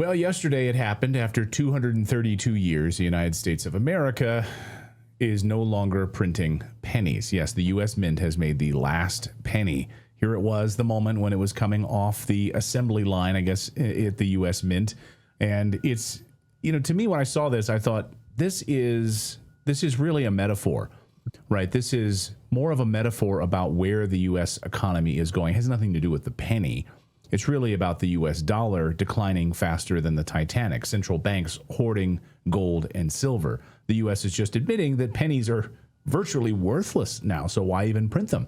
Well, yesterday it happened. After 232 years, the United States of America is no longer printing pennies. Yes, the U.S. Mint has made the last penny. Here it was, the moment when it was coming off the assembly line, I guess, at the U.S. Mint. And it's, to me, when I saw this, I thought, this is really a metaphor, right? This is more of a metaphor about where the U.S. economy is going. It has nothing to do with the penny. It's really about the U.S. dollar declining faster than the Titanic, central banks hoarding gold and silver. The U.S. is just admitting that pennies are virtually worthless now, so why even print them?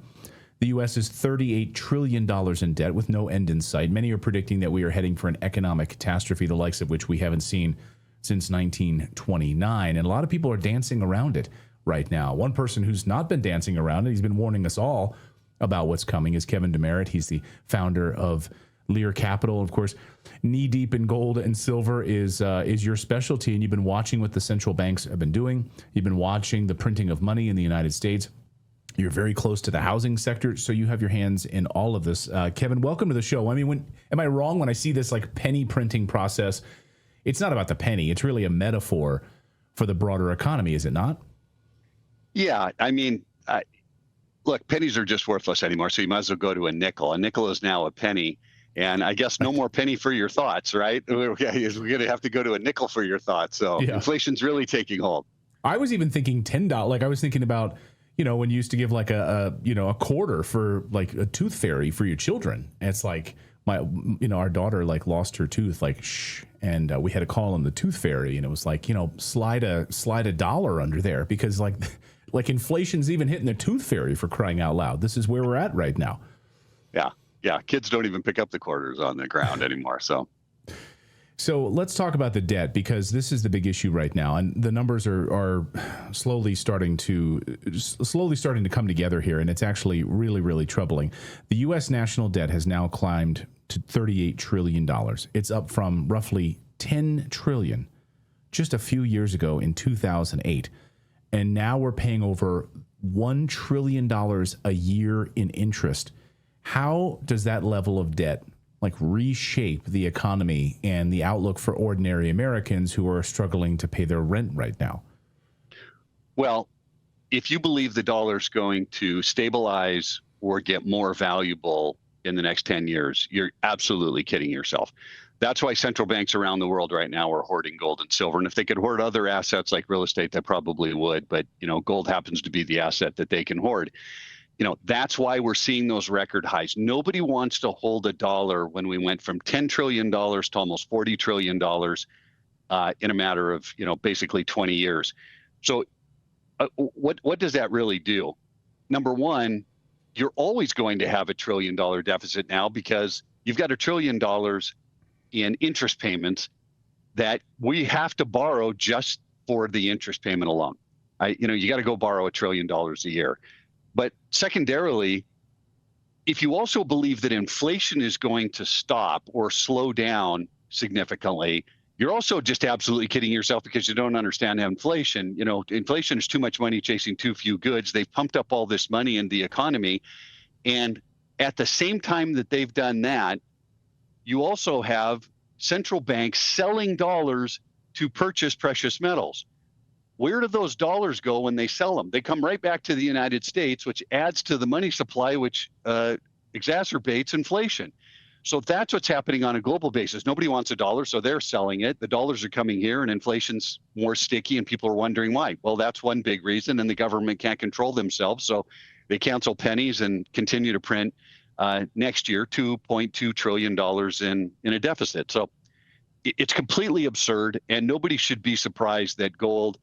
The U.S. is $38 trillion in debt with no end in sight. Many are predicting that we are heading for an economic catastrophe, the likes of which we haven't seen since 1929, and a lot of people are dancing around it right now. One person who's not been dancing around it, he's been warning us all about what's coming, is Kevin DeMeritt. He's the founder of Lear Capital. Of course, knee deep in gold and silver is your specialty, and you've been watching what the central banks have been doing. You've been watching the printing of money in the United States. You're very close to the housing sector, so you have your hands in all of this. Kevin, welcome to the show. I mean, am I wrong when I see this like penny printing process? It's not about the penny. It's really a metaphor for the broader economy, is it not? Yeah, I mean, look, pennies are just worthless anymore, so you might as well go to a nickel. A nickel is now a penny. And I guess no more penny for your thoughts, right? We're going to have to go to a nickel for your thoughts. So yeah. Inflation's really taking hold. I was even thinking $10. Like I was thinking about, when you used to give like a quarter for like a tooth fairy for your children. And it's like our daughter like lost her tooth, like shh, and we had to call him the tooth fairy, and it was like slide a dollar under there because like inflation's even hitting the tooth fairy, for crying out loud. This is where we're at right now. Yeah, kids don't even pick up the quarters on the ground anymore. So let's talk about the debt, because this is the big issue right now, and the numbers are slowly starting to come together here, and it's actually really, really troubling. The U.S. national debt has now climbed to $38 trillion. It's up from roughly $10 trillion just a few years ago in 2008, and now we're paying over $1 trillion a year in interest. How does that level of debt reshape the economy and the outlook for ordinary Americans who are struggling to pay their rent right now? Well, if you believe the dollar's going to stabilize or get more valuable in the next 10 years, you're absolutely kidding yourself. That's why central banks around the world right now are hoarding gold and silver. And if they could hoard other assets like real estate, they probably would. But, gold happens to be the asset that they can hoard. That's why we're seeing those record highs. Nobody wants to hold a dollar when we went from $10 trillion to almost $40 trillion in a matter of, basically 20 years. So what does that really do? Number one, you're always going to have $1 trillion deficit now because you've got $1 trillion in interest payments that we have to borrow just for the interest payment alone. You got to go borrow $1 trillion a year. But secondarily, if you also believe that inflation is going to stop or slow down significantly, you're also just absolutely kidding yourself because you don't understand inflation. Inflation is too much money chasing too few goods. They've pumped up all this money in the economy. And at the same time that they've done that, you also have central banks selling dollars to purchase precious metals. Where do those dollars go when they sell them? They come right back to the United States, which adds to the money supply, which exacerbates inflation. So that's what's happening on a global basis. Nobody wants a dollar, so they're selling it. The dollars are coming here, and inflation's more sticky, and people are wondering why. Well, that's one big reason, and the government can't control themselves, so they cancel pennies and continue to print next year $2.2 trillion in a deficit. So it's completely absurd, and nobody should be surprised that gold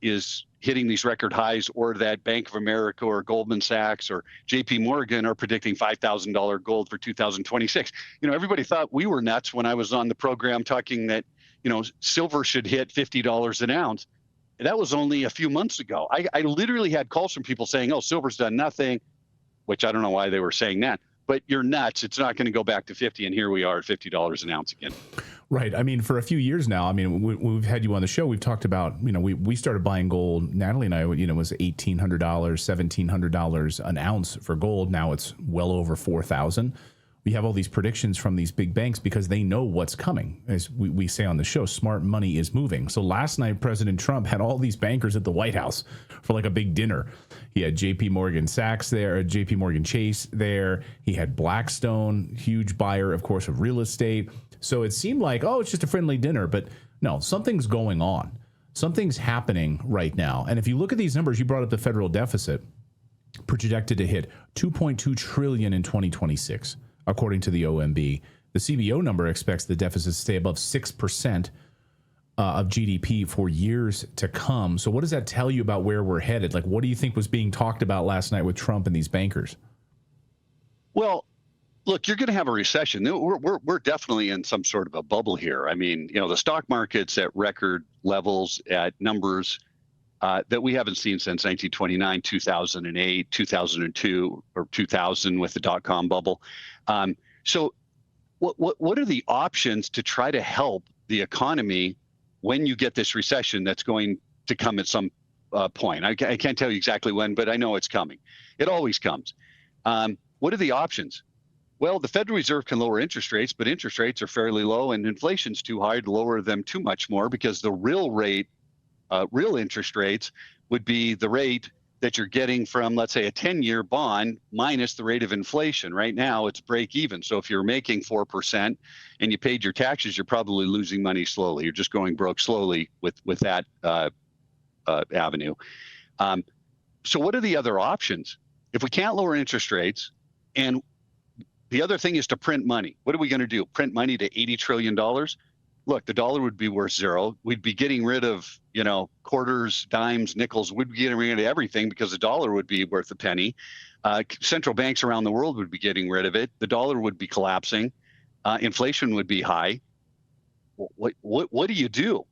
is hitting these record highs, or that Bank of America or Goldman Sachs or JP Morgan are predicting $5,000 gold for 2026. Everybody thought we were nuts when I was on the program talking that, silver should hit $50 an ounce. That was only a few months ago. I literally had calls from people saying, oh, silver's done nothing, which I don't know why they were saying that, but you're nuts. It's not going to go back to 50. And here we are at $50 an ounce again. Right. I mean, for a few years now, we've had you on the show. We've talked about, we started buying gold. Natalie and I, was $1,800, $1,700 an ounce for gold. Now it's well over $4,000. We have all these predictions from these big banks because they know what's coming. As we say on the show, smart money is moving. So last night, President Trump had all these bankers at the White House for like a big dinner. He had JP Morgan Sachs there, JP Morgan Chase there. He had Blackstone, huge buyer, of course, of real estate. So it seemed like, oh, it's just a friendly dinner. But no, something's going on. Something's happening right now. And if you look at these numbers, you brought up the federal deficit projected to hit $2.2 trillion in 2026. According to the OMB, the CBO number expects the deficit to stay above 6% of GDP for years to come. So what does that tell you about where we're headed? Like, what do you think was being talked about last night with Trump and these bankers? Well, look, you're going to have a recession. We're definitely in some sort of a bubble here. I mean, the stock market's at record levels at numbers that we haven't seen since 1929, 2008, 2002, or 2000 with the dot-com bubble. So what are the options to try to help the economy when you get this recession that's going to come at some point? I can't tell you exactly when, but I know it's coming. It always comes. What are the options? Well, the Federal Reserve can lower interest rates, but interest rates are fairly low and inflation's too high to lower them too much more, because the real rate, real interest rates would be the rate that you're getting from, let's say, a 10-year bond minus the rate of inflation. Right now, it's break even. So if you're making 4% and you paid your taxes, you're probably losing money slowly. You're just going broke slowly with that avenue. So what are the other options? If we can't lower interest rates, and the other thing is to print money. What are we going to do? Print money to $80 trillion? Look, the dollar would be worth zero. We'd be getting rid of, quarters, dimes, nickels. We'd be getting rid of everything because the dollar would be worth a penny. Central banks around the world would be getting rid of it. The dollar would be collapsing. Inflation would be high. What do you do?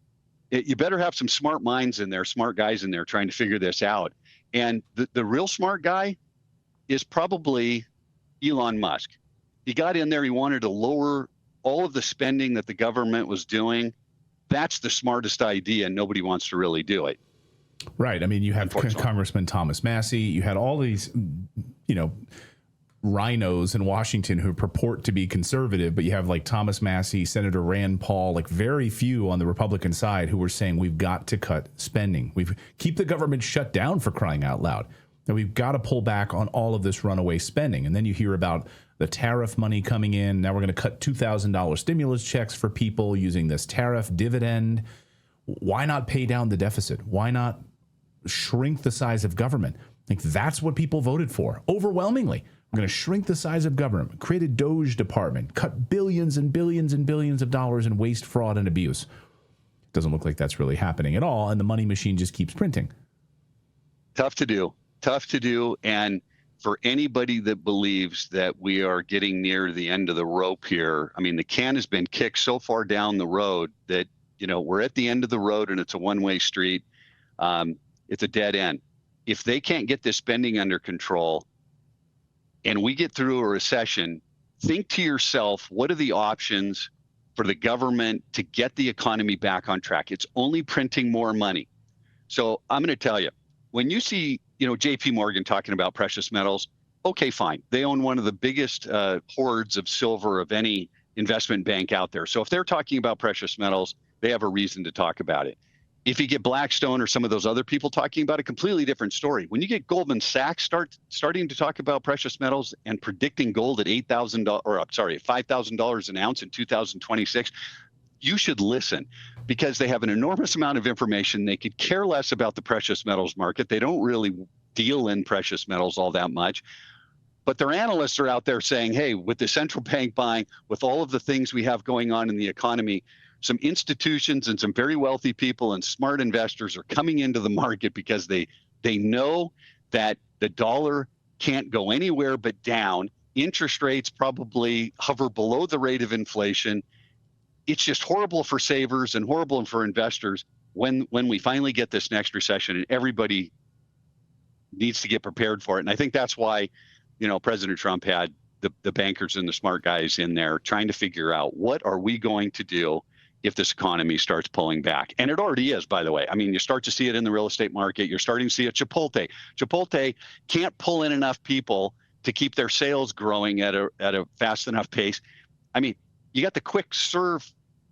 You better have some smart minds in there, smart guys in there trying to figure this out. And the real smart guy is probably Elon Musk. He got in there. He wanted to lower all of the spending that the government was doing. That's the smartest idea, and nobody wants to really do it. Right. I mean, you have Congressman Thomas Massey. You had all these, rhinos in Washington who purport to be conservative, but you have like Thomas Massey, Senator Rand Paul, like very few on the Republican side who were saying we've got to cut spending. We've keep the government shut down, for crying out loud. And we've got to pull back on all of this runaway spending. And then you hear about the tariff money coming in. Now we're going to cut $2,000 stimulus checks for people using this tariff dividend. Why not pay down the deficit? Why not shrink the size of government? I think that's what people voted for overwhelmingly. We're going to shrink the size of government, create a DOJ department, cut billions and billions and billions of dollars in waste, fraud, and abuse. Doesn't look like that's really happening at all. And the money machine just keeps printing. Tough to do. And for anybody that believes that we are getting near the end of the rope here, I mean, the can has been kicked so far down the road that, we're at the end of the road and it's a one-way street. It's a dead end. If they can't get this spending under control and we get through a recession, think to yourself, what are the options for the government to get the economy back on track? It's only printing more money. So I'm going to tell you, when you see JP Morgan talking about precious metals, okay, fine. They own one of the biggest hoards of silver of any investment bank out there. So if they're talking about precious metals, they have a reason to talk about it. If you get Blackstone or some of those other people talking about a completely different story. When you get Goldman Sachs starting to talk about precious metals and predicting gold at $5,000 an ounce in 2026, you should listen, because they have an enormous amount of information. They could care less about the precious metals market. They don't really deal in precious metals all that much. But their analysts are out there saying, hey, with the central bank buying, with all of the things we have going on in the economy, some institutions and some very wealthy people and smart investors are coming into the market because they know that the dollar can't go anywhere but down. Interest rates probably hover below the rate of inflation. It's just horrible for savers and horrible for investors when we finally get this next recession, and everybody needs to get prepared for it. And I think that's why, President Trump had the bankers and the smart guys in there trying to figure out, what are we going to do if this economy starts pulling back? And it already is, by the way. I mean, you start to see it in the real estate market. You're starting to see it. Chipotle can't pull in enough people to keep their sales growing at a fast enough pace. I mean, you got the quick serve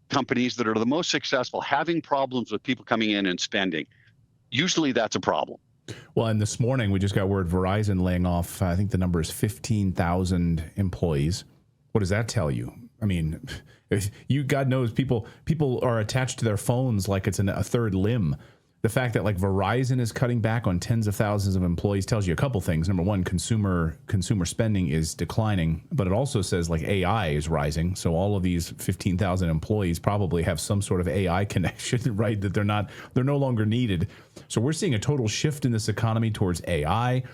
companies that are the most successful having problems with people coming in and spending. Usually that's a problem. Well, and this morning we just got word Verizon laying off, I think the number is 15,000 employees. What does that tell you? I mean, if you, God knows, people are attached to their phones like it's a third limb. The fact that like Verizon is cutting back on tens of thousands of employees tells you a couple things. Number one, consumer spending is declining, but it also says like AI is rising. So all of these 15,000 employees probably have some sort of AI connection, right? That they're no longer needed. So we're seeing a total shift in this economy towards AI.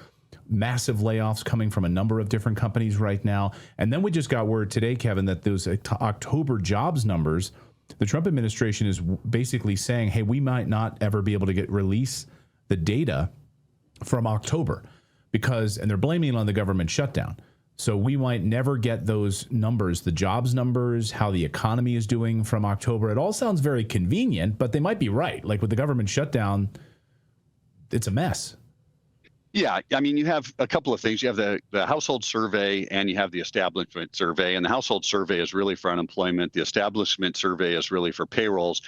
Massive layoffs coming from a number of different companies right now. And then we just got word today, Kevin, that those October jobs numbers, the Trump administration is basically saying, hey, we might not ever be able to release the data from October and they're blaming it on the government shutdown. So we might never get those numbers, the jobs numbers, how the economy is doing from October. It all sounds very convenient, but they might be right. Like with the government shutdown, it's a mess. Yeah, I mean, you have a couple of things. You have the household survey and you have the establishment survey. And the household survey is really for unemployment. The establishment survey is really for payrolls.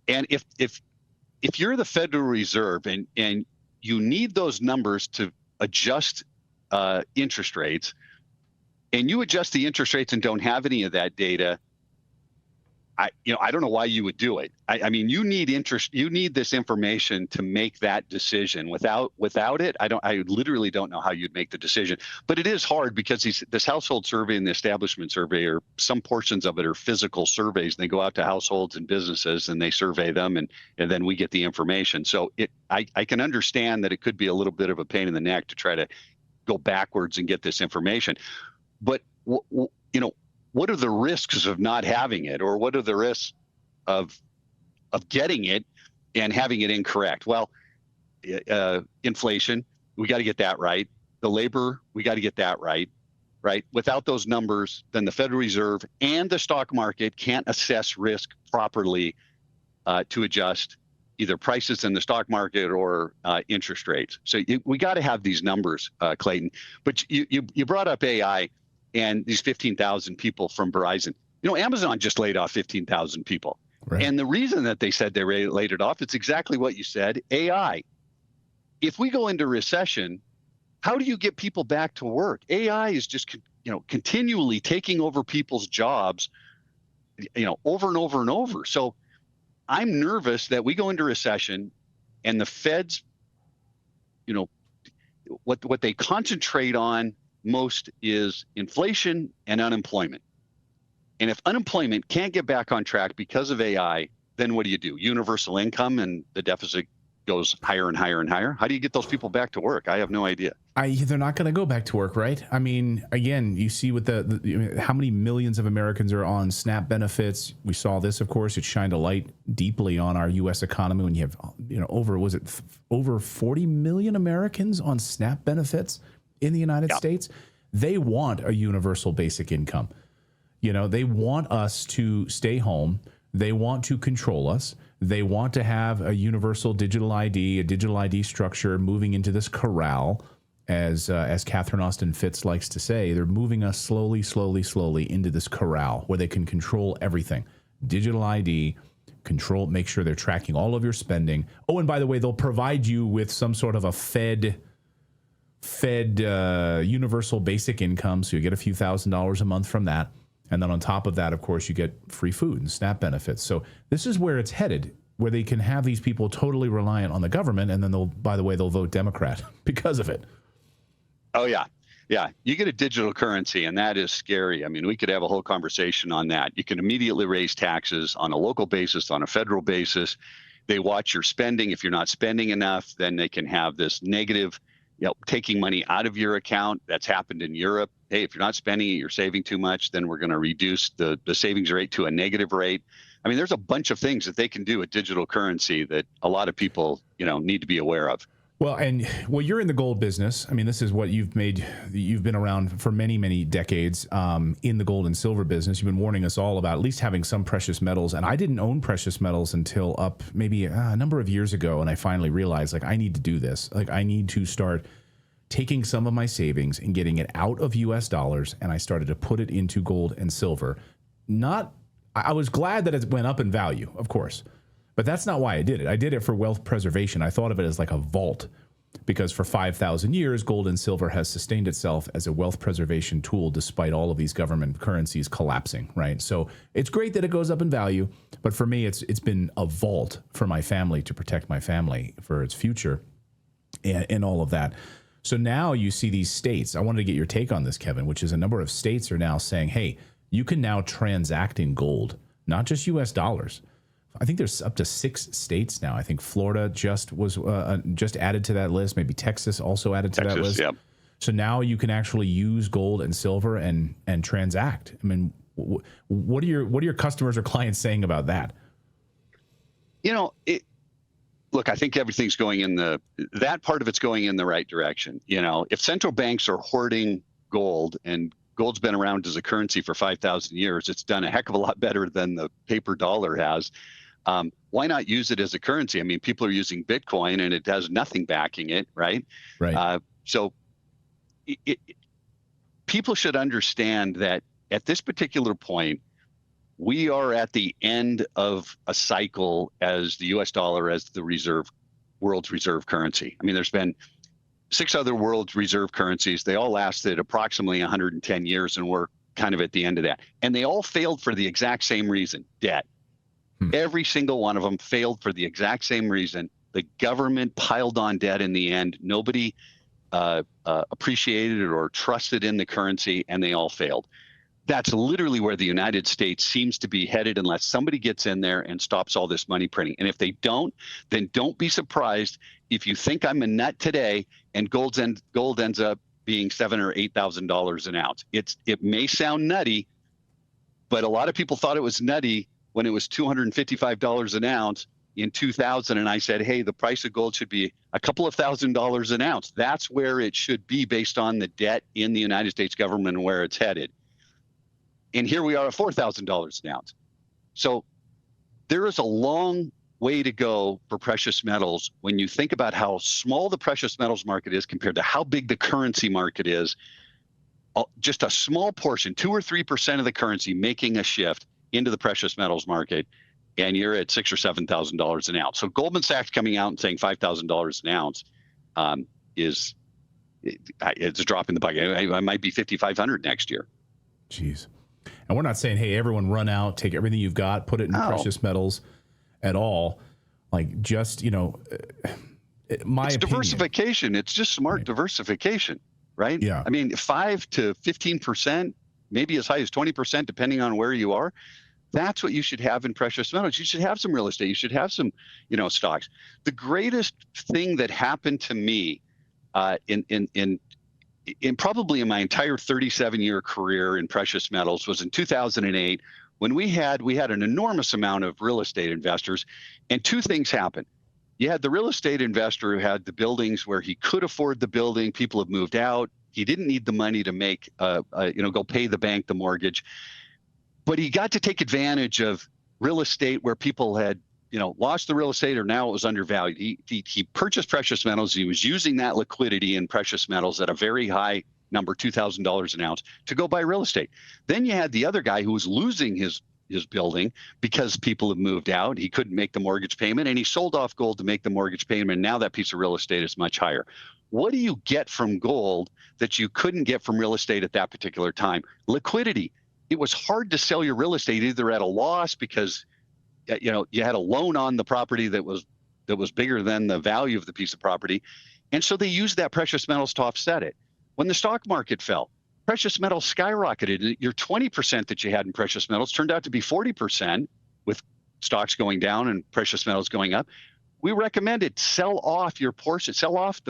And if you're the Federal Reserve and you need those numbers to adjust interest rates, and you adjust the interest rates and don't have any of that data, I don't know why you would do it. I mean, you need this information to make that decision. Without it, I literally don't know how you'd make the decision. But it is hard because this household survey and the establishment survey, or some portions of it are physical surveys. And they go out to households and businesses and they survey them, and then we get the information. So I can understand that it could be a little bit of a pain in the neck to try to go backwards and get this information. But what are the risks of not having it, or what are the risks of getting it and having it incorrect? Well, inflation, we got to get that right. The labor, we got to get that right. Without those numbers, then the Federal Reserve and the stock market can't assess risk properly to adjust either prices in the stock market or interest rates. So we got to have these numbers, Clayton. But you brought up AI. And these 15,000 people from Verizon. Amazon just laid off 15,000 people. Right. And the reason that they said they laid it off, it's exactly what you said, AI. If we go into recession, how do you get people back to work? AI is just, continually taking over people's jobs, over and over and over. So I'm nervous that we go into recession and the Feds, what they concentrate on most is inflation and unemployment. And if unemployment can't get back on track because of AI, then what do? Universal income, and the deficit goes higher and higher and higher. How do you get those people back to work? I have no idea. They're not going to go back to work, right? I mean, again, you see with how many millions of Americans are on SNAP benefits. We saw this, of course. It shined a light deeply on our U.S. economy when you have, over 40 million Americans on SNAP benefits in the United States. They want a universal basic income. They want us to stay home. They want to control us. They want to have a universal digital ID structure moving into this corral, as Catherine Austin Fitts likes to say. They're moving us slowly into this corral where they can control everything. Digital ID, control, make sure they're tracking all of your spending. Oh, and by the way, they'll provide you with some sort of a fed universal basic income, so you get a few $1,000s a month from that, and then on top of that, of course, you get free food and SNAP benefits. So this is where it's headed, where they can have these people totally reliant on the government, and then they'll vote Democrat because of it. Oh yeah, you get a digital currency, and that is scary. I mean, we could have a whole conversation on that. You can immediately raise taxes on a local basis, on a federal basis. They watch your spending. If you're not spending enough, then they can have this negative, taking money out of your account. That's happened in Europe. Hey, if you're not spending it, you're saving too much, then we're going to reduce the savings rate to a negative rate. I mean, there's a bunch of things that they can do with digital currency that a lot of people, need to be aware of. Well, you're in the gold business. I mean, this is what you've made. You've been around for many, many decades in the gold and silver business. You've been warning us all about at least having some precious metals. And I didn't own precious metals until up maybe a number of years ago. And I finally realized, I need to do this. I need to start taking some of my savings and getting it out of US dollars, and I started to put it into gold and silver. I was glad that it went up in value, of course, but that's not why I did it. I did it for wealth preservation. I thought of it as like a vault, because for 5,000 years, gold and silver has sustained itself as a wealth preservation tool despite all of these government currencies collapsing, right? So it's great that it goes up in value, but for me, it's been a vault for my family, to protect my family for its future and all of that. So now you see these states. I wanted to get your take on this, Kevin, which is a number of states are now saying, hey, you can now transact in gold, not just US dollars. I think there's up to 6 states now. I think Florida just added to that list. Maybe Texas also added to that list. Yep. So now you can actually use gold and silver and transact. I mean, what are your customers or clients saying about that? Look, I think everything's going that part of it's going in the right direction. If central banks are hoarding gold, and gold's been around as a currency for 5,000 years, it's done a heck of a lot better than the paper dollar has. Why not use it as a currency? I mean, people are using Bitcoin and it has nothing backing it, right? Right. So people should understand that at this particular point, we are at the end of a cycle as the US dollar as the world's reserve currency. I mean, there's been 6 other world reserve currencies. They all lasted approximately 110 years, and we're kind of at the end of that. And they all failed for the exact same reason: debt. Every single one of them failed for the exact same reason. The government piled on debt in the end. Nobody appreciated or trusted in the currency, and they all failed. That's literally where the United States seems to be headed, unless somebody gets in there and stops all this money printing. And if they don't, then don't be surprised if you think I'm a nut today and gold ends up being $7,000 or $8,000 an ounce. It may sound nutty, but a lot of people thought it was nutty when it was $255 an ounce in 2000, and I said, hey, the price of gold should be a couple of $1,000s an ounce. That's where it should be based on the debt in the United States government and where it's headed. And here we are at $4,000 an ounce. So there is a long way to go for precious metals when you think about how small the precious metals market is compared to how big the currency market is. Just a small portion, 2 or 3% of the currency making a shift into the precious metals market, and you're at $6,000 or $7,000 an ounce. So Goldman Sachs coming out and saying $5,000 an ounce it's a drop in the bucket. I might be $5,500 next year. Jeez. And we're not saying, hey, everyone run out, take everything you've got, put it in precious metals at all. Like, just, it's opinion. Diversification. It's just smart diversification, right? Yeah. I mean, 5 to 15%, maybe as high as 20%, depending on where you are. That's what you should have in precious metals. You should have some real estate. You should have some, stocks. The greatest thing that happened to me in probably in my entire 37-year career in precious metals was in 2008, when we had an enormous amount of real estate investors, and 2 things happened. You had the real estate investor who had the buildings where he could afford the building. People have moved out. He didn't need the money to make, go pay the bank the mortgage, but he got to take advantage of real estate where people had, lost the real estate or now it was undervalued. He purchased precious metals. He was using that liquidity in precious metals at a very high number, $2,000 an ounce, to go buy real estate. Then you had the other guy who was losing his building because people have moved out. He couldn't make the mortgage payment, and he sold off gold to make the mortgage payment. And now that piece of real estate is much higher. What do you get from gold that you couldn't get from real estate at that particular time? Liquidity. It was hard to sell your real estate either at a loss because you had a loan on the property that was bigger than the value of the piece of property. And so they used that precious metals to offset it. When the stock market fell, precious metals skyrocketed. Your 20% that you had in precious metals turned out to be 40%, with stocks going down and precious metals going up. We recommended sell off your portion, sell off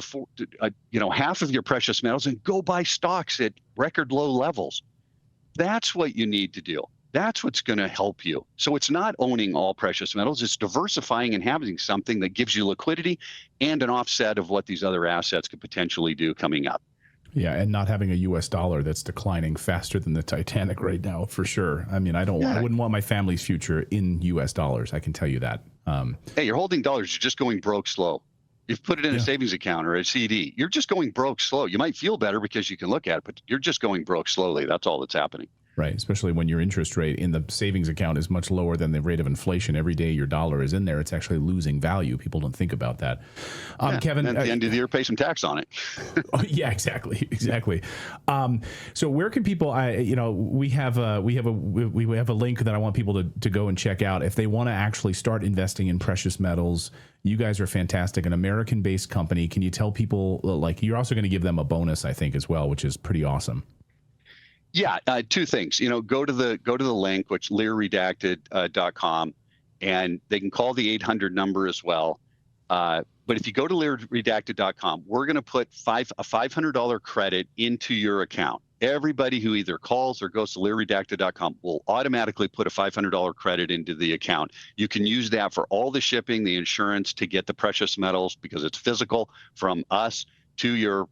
half of your precious metals and go buy stocks at record low levels. That's what you need to do. That's what's going to help you. So it's not owning all precious metals. It's diversifying and having something that gives you liquidity and an offset of what these other assets could potentially do coming up. Yeah, and not having a U.S. dollar that's declining faster than the Titanic right now, for sure. I mean, I wouldn't want my family's future in U.S. dollars. I can tell you that. Hey, you're holding dollars. You're just going broke slow. If you put it in a savings account or a CD, you're just going broke slow. You might feel better because you can look at it, but you're just going broke slowly. That's all that's happening. Right, especially when your interest rate in the savings account is much lower than the rate of inflation. Every day your dollar is in there, it's actually losing value. People don't think about that. Kevin, and at the end of the year, pay some tax on it. Yeah, exactly. So where can people? We have a link that I want people to go and check out if they want to actually start investing in precious metals. You guys are fantastic, an American-based company. Can you tell people, like, you're also going to give them a bonus, I think, as well, which is pretty awesome. Yeah, two things. Go to the link, which learredacted.com, and they can call the 800 number as well. But if you go to learredacted.com, we're going to put a $500 credit into your account. Everybody who either calls or goes to learredacted.com will automatically put a $500 credit into the account. You can use that for all the shipping, the insurance, to get the precious metals, because it's physical, from us to your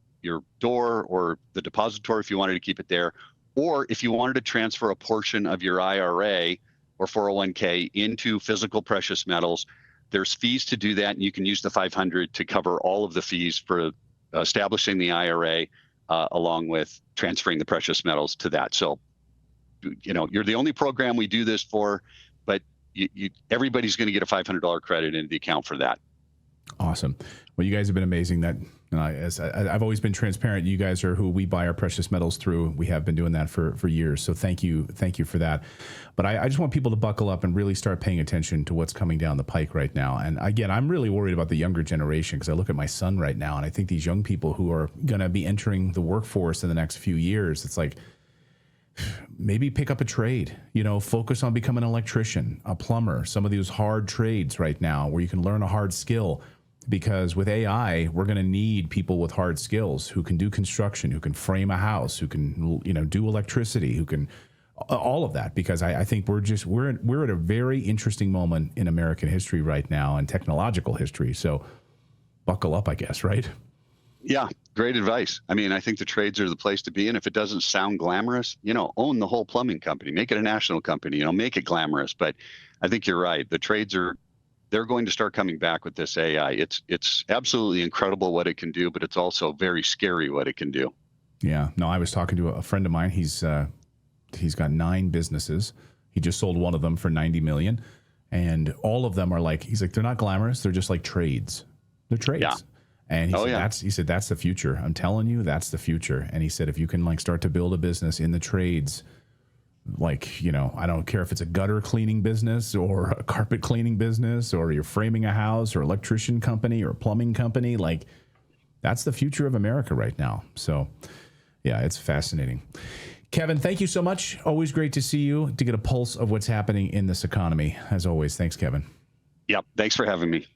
door or the depository if you wanted to keep it there. Or if you wanted to transfer a portion of your IRA or 401k into physical precious metals, there's fees to do that, and you can use the $500 to cover all of the fees for establishing the IRA, along with transferring the precious metals to that. So, you're the only program we do this for, but everybody's going to get a $500 credit into the account for that. Awesome. Well, you guys have been amazing. As I've always been transparent, you guys are who we buy our precious metals through. We have been doing that for years. So thank you for that. But I just want people to buckle up and really start paying attention to what's coming down the pike right now. And again, I'm really worried about the younger generation, because I look at my son right now, and I think these young people who are going to be entering the workforce in the next few years, it's like, maybe pick up a trade, focus on becoming an electrician, a plumber, some of these hard trades right now where you can learn a hard skill. Because with AI, we're going to need people with hard skills who can do construction, who can frame a house, who can, do electricity, who can all of that. Because I think we're at a very interesting moment in American history right now, and technological history. So buckle up, I guess, right? Yeah, great advice. I mean, I think the trades are the place to be. And if it doesn't sound glamorous, own the whole plumbing company, make it a national company, make it glamorous. But I think you're right. The trades they're going to start coming back with this AI. It's absolutely incredible what it can do, but it's also very scary what it can do. Yeah. No, I was talking to a friend of mine. He's got 9 businesses. He just sold one of them for $90 million. And all of them are he's like, they're not glamorous. They're just like trades. They're trades. Yeah. And he said, that's the future. I'm telling you, that's the future. And he said, if you can start to build a business in the trades, I don't care if it's a gutter cleaning business or a carpet cleaning business, or you're framing a house, or electrician company or plumbing company, that's the future of America right now. So yeah, it's fascinating. Kevin, thank you so much. Always great to see you, to get a pulse of what's happening in this economy. As always, thanks, Kevin. Yep. Thanks for having me.